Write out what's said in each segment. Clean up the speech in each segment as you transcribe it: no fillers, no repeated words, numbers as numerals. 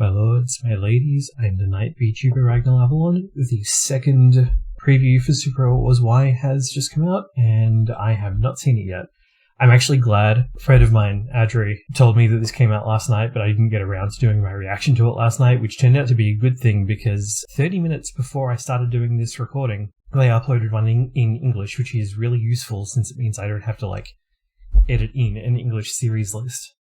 My lords, my ladies, I am the Knight Vtuber Ragnar Avalon. The second preview for Super Wars Y has just come out, and I have not seen it yet. I'm actually glad. A friend of mine, Adri, told me that this came out last night, but I didn't get around to doing my reaction to it last night, which turned out to be a good thing because 30 minutes before I started doing this recording, they uploaded one in English, which is really useful since it means I don't have to, edit in an English series list.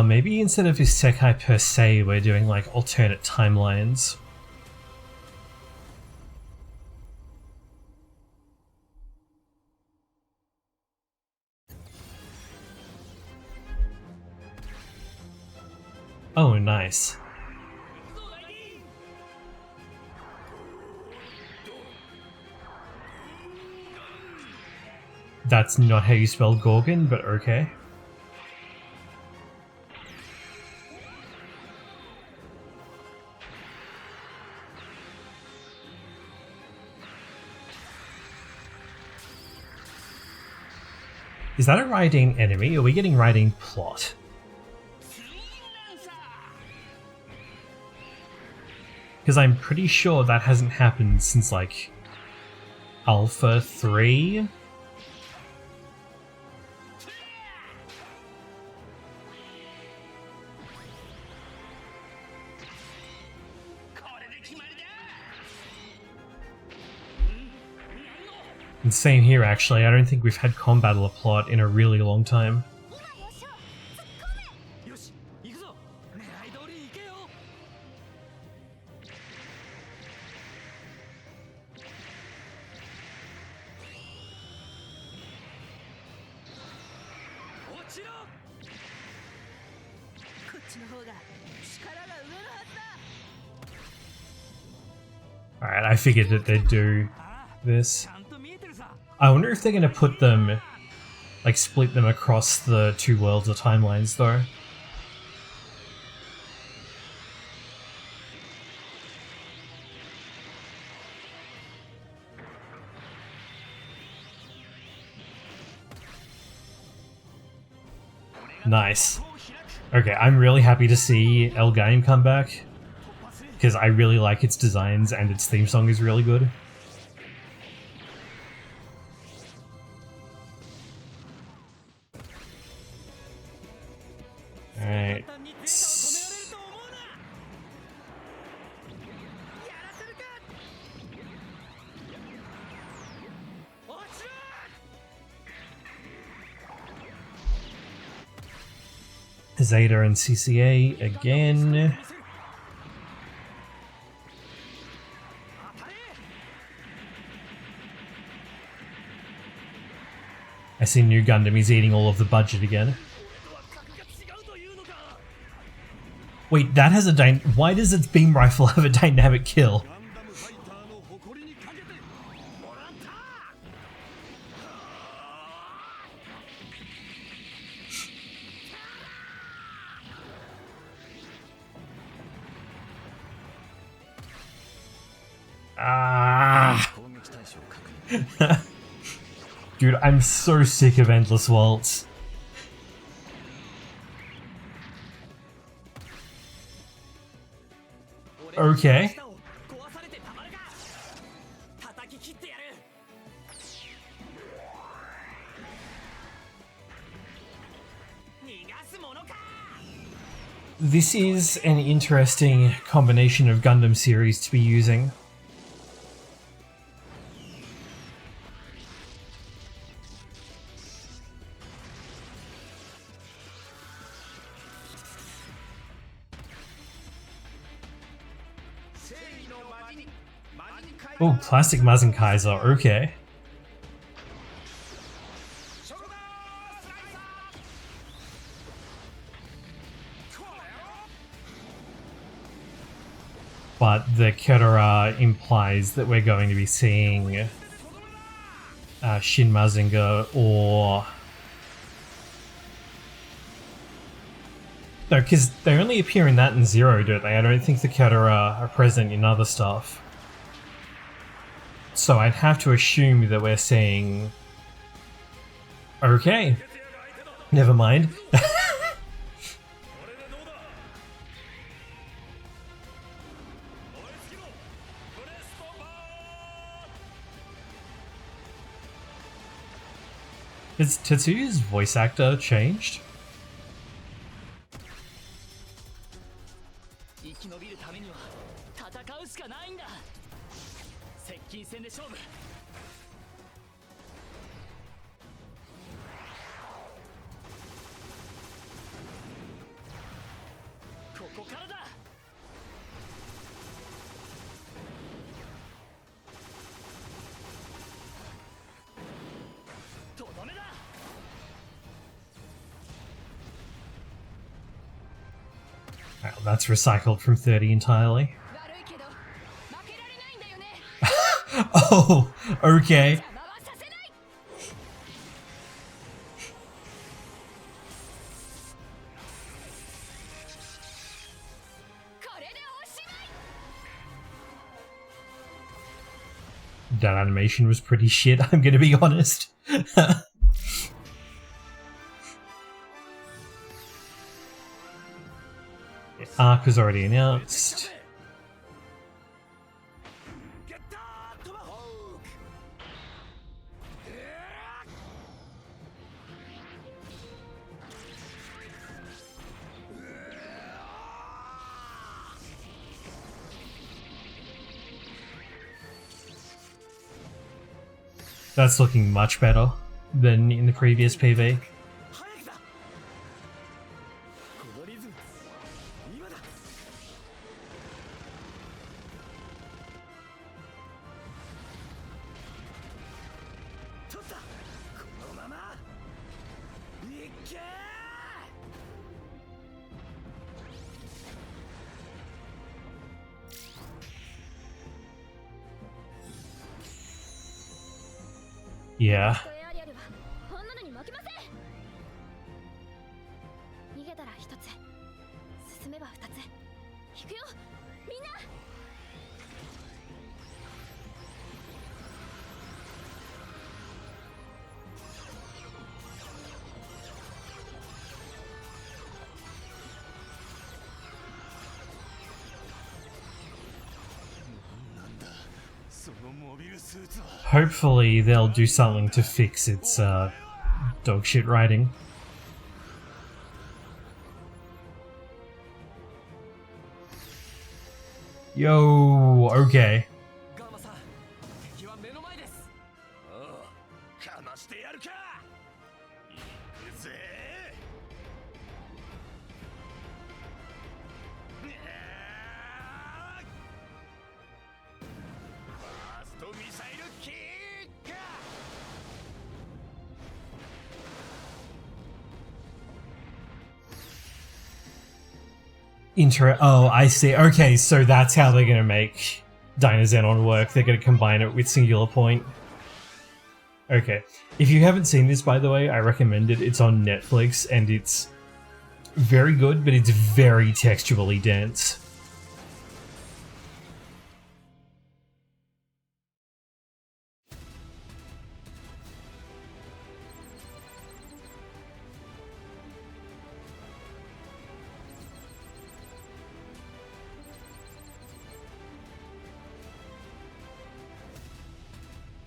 Maybe instead of isekai per se, we're doing alternate timelines. Oh, nice. That's not how you spell Gorgon, but okay. Is that a Raideen enemy? Are we getting Raideen plot? Because I'm pretty sure that hasn't happened since, Alpha 3? And same here, actually. I don't think we've had combat or plot in a really long time. Alright, I figured that they'd do this. I wonder if they're going to put them, split them across the two worlds or timelines, though. Nice. Okay, I'm really happy to see El Game come back, because I really like its designs and its theme song is really good. Alright. Zeta and CCA again. I see New Gundam is eating all of the budget again. Wait, that has a why does its beam rifle have a dynamic kill? Ah. Dude, I'm so sick of Endless Waltz. Okay. This is an interesting combination of Gundam series to be using. Oh, Plastic Mazin Kaiser, okay. but the Ketara implies that we're going to be seeing Shin Mazinger or... No, because they only appear in that and Zero, don't they? I don't think the Ketara are present in other stuff. So I'd have to assume that we're seeing... Okay. Never mind. Has Tetsuya's voice actor changed? Well, that's recycled from 30 entirely. Oh, okay. That animation was pretty shit, I'm gonna be honest. Arc was already announced. That's looking much better than in the previous PV. Yeah. Hopefully they'll do something to fix its dog shit writing. Yo, okay. Oh, I see. Okay, so that's how they're going to make Dynazenon work. They're going to combine it with Singular Point. Okay. If you haven't seen this, by the way, I recommend it. It's on Netflix, and it's very good, but it's very textually dense.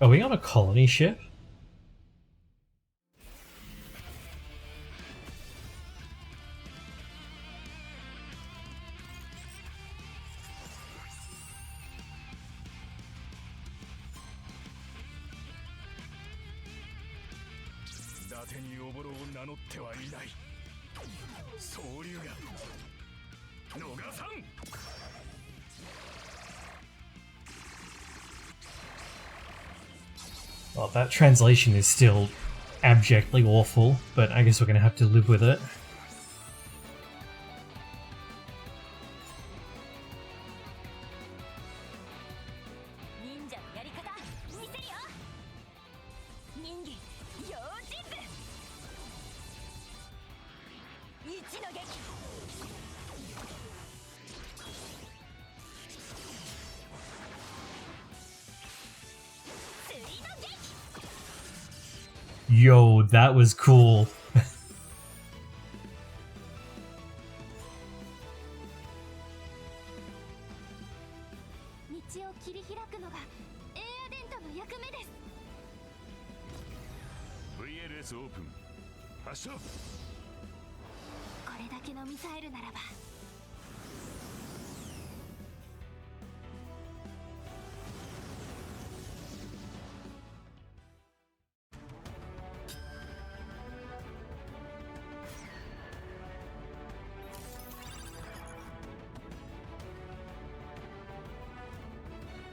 Are we on a colony ship? Well, that translation is still abjectly awful, but I guess we're going to have to live with it. Yo, that was cool.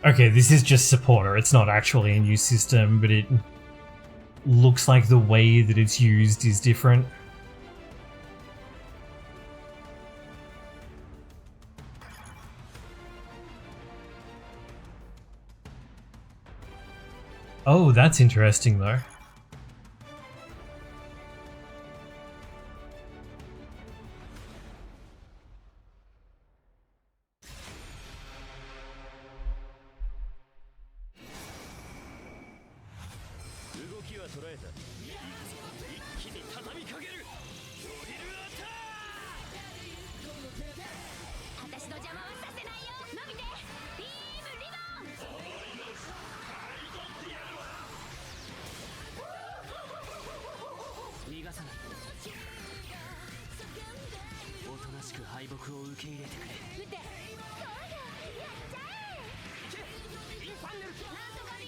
Okay, this is just supporter. It's not actually a new system, but it looks like the way that it's used is different. Oh, that's interesting though.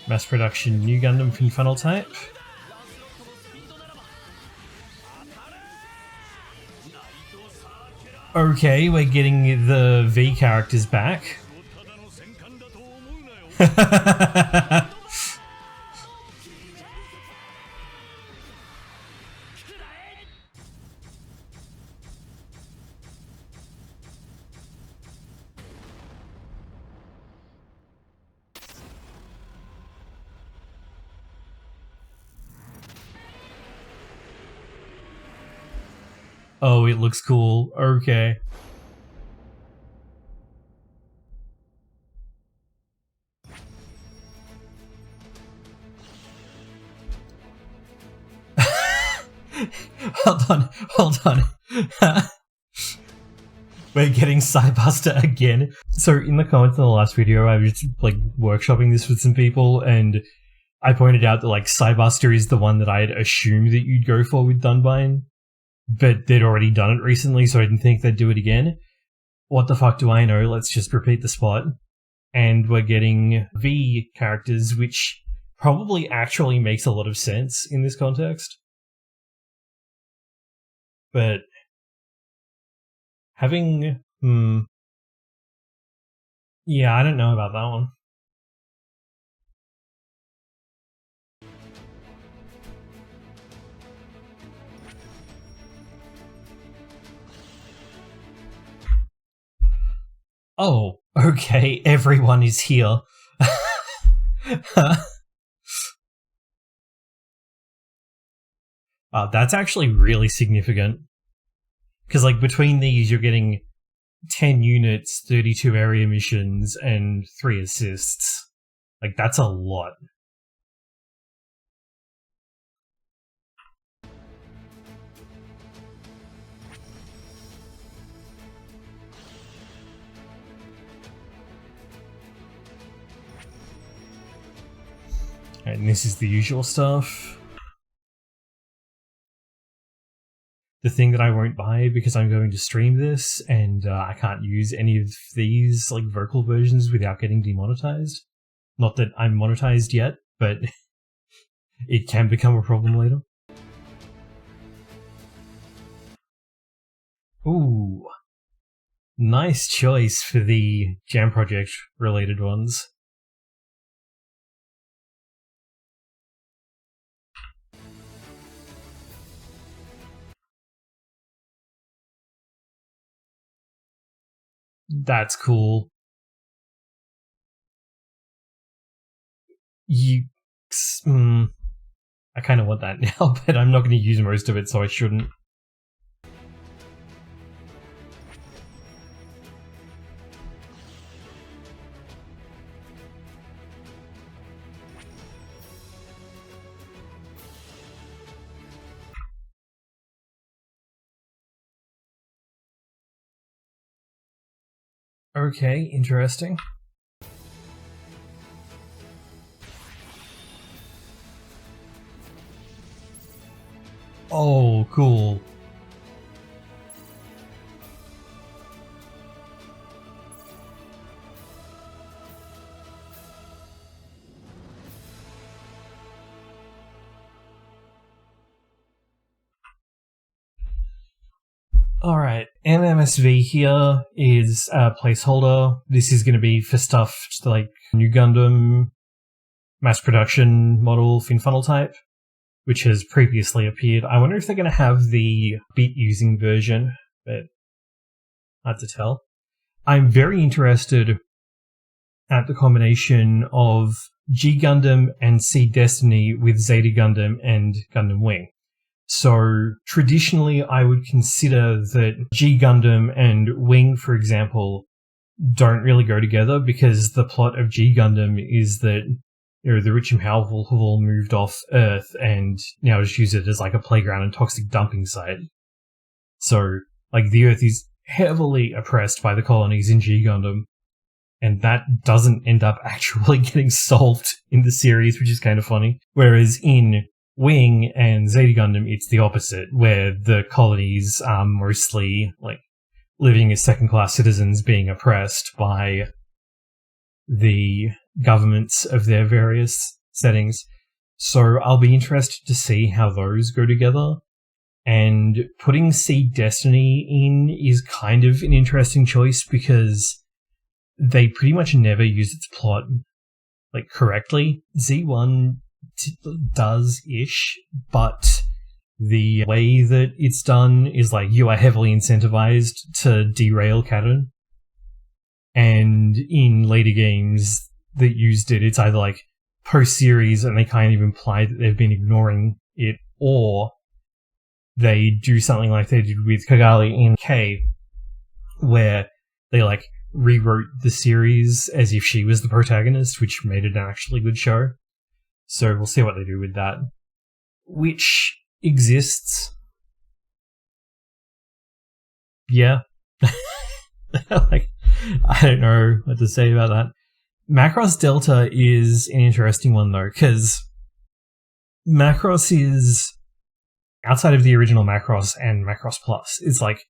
Mass production new Gundam fin funnel type. Okay, we're getting the V characters back. Oh, it looks cool. Okay. Hold on. We're getting Psybuster again. So in the comments in the last video, I was like workshopping this with some people, and I pointed out that like Psybuster is the one that I had assumed that you'd go for with Dunbine, but they'd already done it recently, so I didn't think they'd do it again. What the fuck do I know? Let's just repeat the spot. And we're getting V characters, which probably actually makes a lot of sense in this context. But having... yeah, I don't know about that one. Oh, okay, everyone is here. That's actually really significant. Because, like, between these, you're getting 10 units, 32 area missions, and 3 assists. Like, that's a lot. And this is the usual stuff. The thing that I won't buy because I'm going to stream this and I can't use any of these like vocal versions without getting demonetized. Not that I'm monetized yet, but it can become a problem later. Ooh. Nice choice for the Jam Project related ones. That's cool. I kind of want that now, but I'm not going to use most of it, so I shouldn't. Okay, interesting. Oh, cool. Alright, MMSV here is a placeholder. This is going to be for stuff like New Gundam, mass production model, fin funnel type, which has previously appeared. I wonder if they're going to have the bit using version, but hard to tell. I'm very interested at the combination of G Gundam and C Destiny with Zeta Gundam and Gundam Wing. So traditionally, I would consider that G Gundam and Wing, for example, don't really go together because the plot of G Gundam is that the rich and powerful have all moved off Earth and now just use it as like a playground and toxic dumping site. So, like, the Earth is heavily oppressed by the colonies in G Gundam, and that doesn't end up actually getting solved in the series, which is kind of funny. Whereas in Wing and Zeta Gundam, it's the opposite, where the colonies are mostly like living as second-class citizens being oppressed by the governments of their various settings. So I'll be interested to see how those go together. And putting C Destiny in is kind of an interesting choice because they pretty much never use its plot like correctly. Z1 does-ish, but the way that it's done is like you are heavily incentivized to derail canon. And in later games that used it, it's either like post-series and they kind of imply that they've been ignoring it, or they do something like they did with Kigali in K, where they like rewrote the series as if she was the protagonist, which made it an actually good show. So we'll see what they do with that. Which exists. Yeah. Like, I don't know what to say about that. Macross Delta is an interesting one, though, because Macross is, outside of the original Macross and Macross Plus, it's like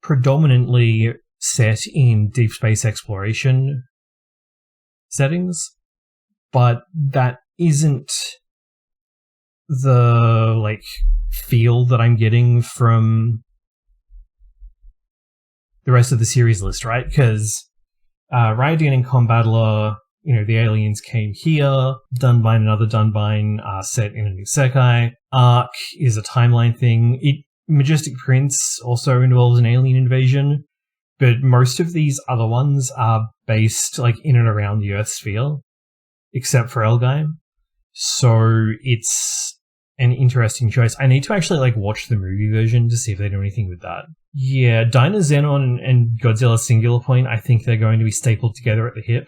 predominantly set in deep space exploration settings, but that isn't the like feel that I'm getting from the rest of the series list, right? Because Raiden and Combattler, the aliens came here. Dunbine and other Dunbine are set in a new Sekai. Arc is a timeline thing. Majestic Prince also involves an alien invasion, but most of these other ones are based like in and around the Earth sphere, except for Elgaim. So it's an interesting choice. I need to actually like watch the movie version to see if they do anything with that. Yeah, Dynazenon and Godzilla Singular Point, I think they're going to be stapled together at the hip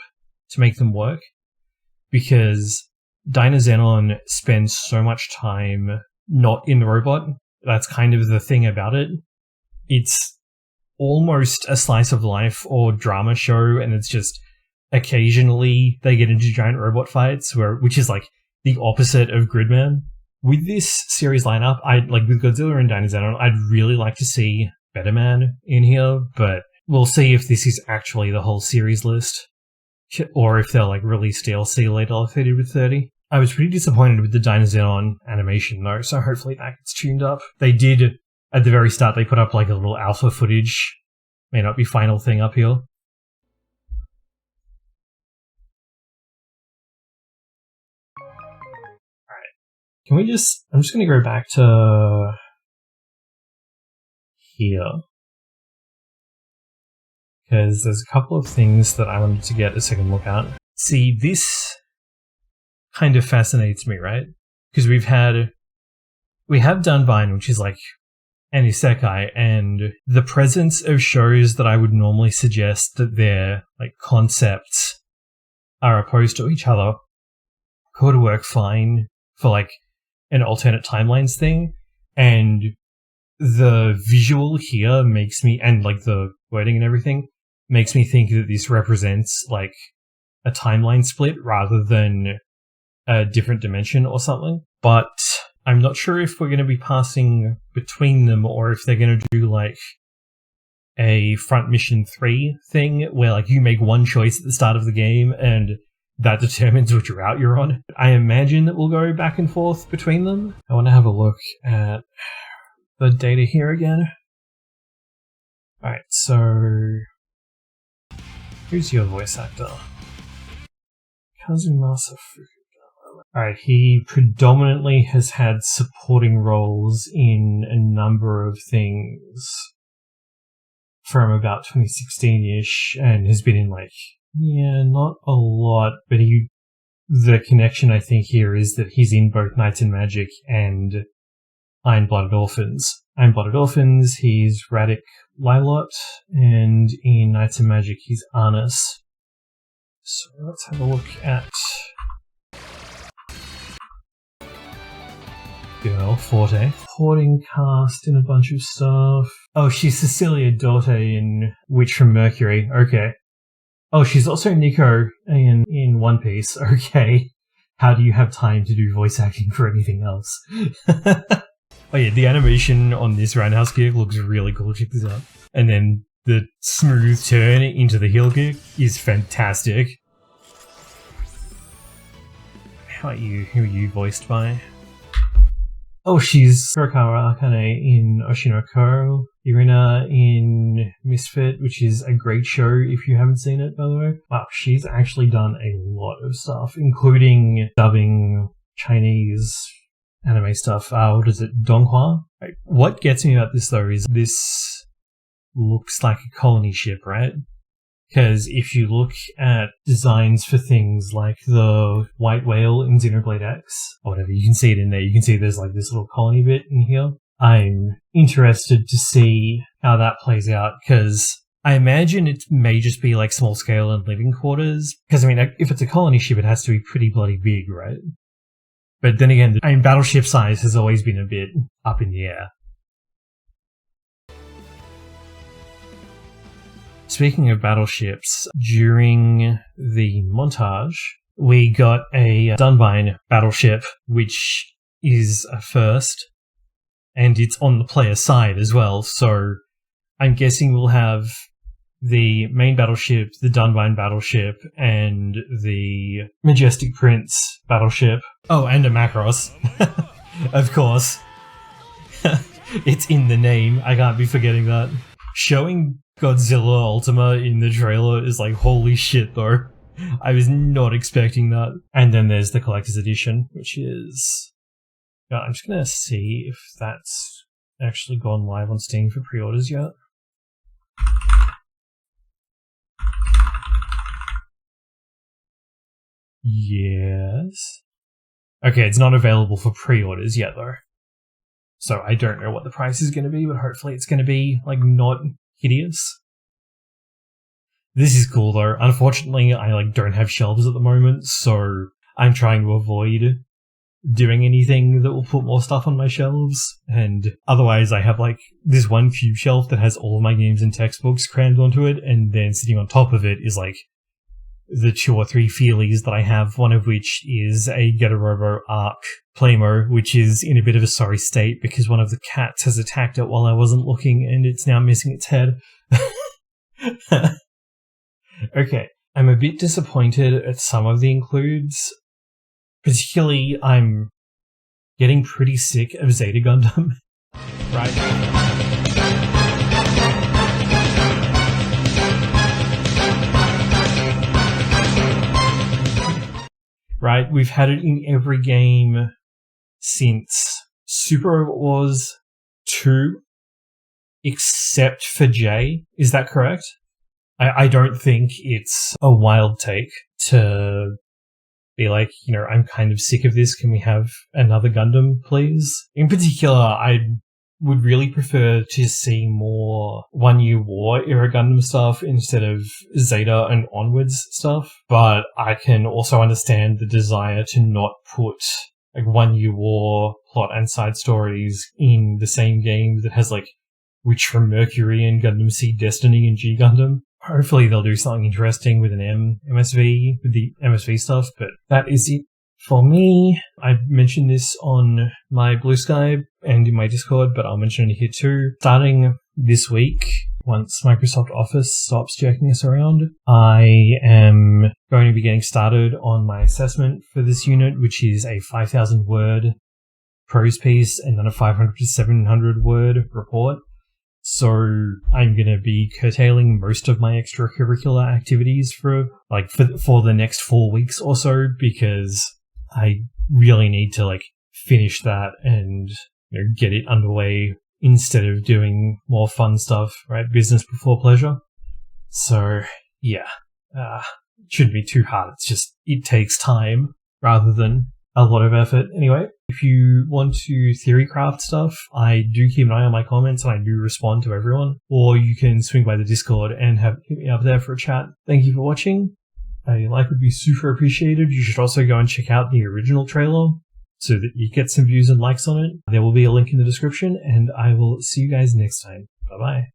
to make them work, because Dynazenon spends so much time not in the robot. That's kind of the thing about it. It's almost a slice of life or drama show, and it's just occasionally they get into giant robot fights, which is like the opposite of Gridman. With this series lineup, with Godzilla and Dynazenon, I'd really like to see Better Man in here, but we'll see if this is actually the whole series list, or if they'll like release DLC later like they did with 30. I was pretty disappointed with the Dynazenon animation though, so hopefully that gets tuned up. They did, at the very start, they put up like a little alpha footage. May not be final thing up here. Can we just... I'm just going to go back to here, because there's a couple of things that I wanted to get a second look at. See, this kind of fascinates me, right? Because we have Dunbine, which is like an isekai, and the presence of shows that I would normally suggest that their like concepts are opposed to each other could work fine for like an alternate timelines thing, and the visual here makes me, and like the wording and everything, makes me think that this represents like a timeline split rather than a different dimension or something. But I'm not sure if we're going to be passing between them or if they're going to do like a front mission 3 thing where like you make one choice at the start of the game and that determines which route you're on. I imagine that we'll go back and forth between them. I want to have a look at the data here again. Alright, so who's your voice actor? Kazumasa Fukuda. Alright, he predominantly has had supporting roles in a number of things from about 2016-ish, and has been in like, yeah, not a lot, but the connection I think here is that he's in both Knights and Magic and Iron-Blooded Orphans. Iron-Blooded Orphans, he's Radek Lilot, and in Knights and Magic, he's Arnis. So let's have a look at Girl Forte. Supporting cast in a bunch of stuff. Oh, she's Cecilia Dorte in Witch from Mercury. Okay. Oh, she's also Nico in One Piece. Okay. How do you have time to do voice acting for anything else? Oh yeah, the animation on this roundhouse kick looks really cool. Check this out. And then the smooth turn into the heel kick is fantastic. How are you? Who are you voiced by? Oh, she's Furukawa Akane in Oshinoko, Irina in Misfit, which is a great show if you haven't seen it, by the way. Wow, she's actually done a lot of stuff, including dubbing Chinese anime stuff. What is it? Donghua? What gets me about this, though, is this looks like a colony ship, right? Because if you look at designs for things like the White Whale in Xenoblade X, or whatever, you can see it in there. You can see there's like this little colony bit in here. I'm interested to see how that plays out, because I imagine it may just be like small scale and living quarters. Because, I mean, if it's a colony ship, it has to be pretty bloody big, right? But then again, I mean, battleship size has always been a bit up in the air. Speaking of battleships, during the montage, we got a Dunbine battleship, which is a first, and it's on the player side as well, so I'm guessing we'll have the main battleship, the Dunbine battleship, and the Majestic Prince battleship. Oh, and a Macross. Of course. It's in the name, I can't be forgetting that. Showing Godzilla Ultima in the trailer is like, holy shit though. I was not expecting that. And then there's the collector's edition, which is... Yeah, I'm just gonna see if that's actually gone live on Steam for pre-orders yet. Yes. Okay, it's not available for pre-orders yet though. So I don't know what the price is gonna be, but hopefully it's gonna be like not hideous. This is cool though. Unfortunately, I like don't have shelves at the moment, so I'm trying to avoid doing anything that will put more stuff on my shelves. And otherwise, I have like this one cube shelf that has all of my games and textbooks crammed onto it, and then sitting on top of it is like the 2 or 3 feelies that I have, one of which is a Getorobo Arc Playmo, which is in a bit of a sorry state because one of the cats has attacked it while I wasn't looking and it's now missing its head. Okay, I'm a bit disappointed at some of the includes. Particularly, I'm getting pretty sick of Zeta Gundam. Right? Right, we've had it in every game since Super Wars 2, except for J. Is that correct? I don't think it's a wild take to be like, you know, I'm kind of sick of this. Can we have another Gundam, please? In particular, I would really prefer to see more One Year War era Gundam stuff instead of Zeta and onwards stuff. But I can also understand the desire to not put like One Year War plot and side stories in the same game that has like Witch from Mercury and Gundam Seed Destiny and G Gundam. hopefully they'll do something interesting with an MSV, with the MSV stuff, but that is it for me. I mentioned this on my Blue Sky and in my Discord, but I'll mention it here too. Starting this week, once Microsoft Office stops jerking us around, I am going to be getting started on my assessment for this unit, which is a 5,000 word prose piece and then a 500 to 700 word report. So I'm going to be curtailing most of my extracurricular activities for the next 4 weeks or so, because I really need to finish that and get it underway instead of doing more fun stuff, right? Business before pleasure. So yeah, it shouldn't be too hard. It's just, it takes time rather than a lot of effort. Anyway, if you want to theory craft stuff, I do keep an eye on my comments and I do respond to everyone. Or you can swing by the Discord and hit me up there for a chat. Thank you for watching. A like would be super appreciated. You should also go and check out the original trailer so that you get some views and likes on it. There will be a link in the description, and I will see you guys next time. Bye-bye.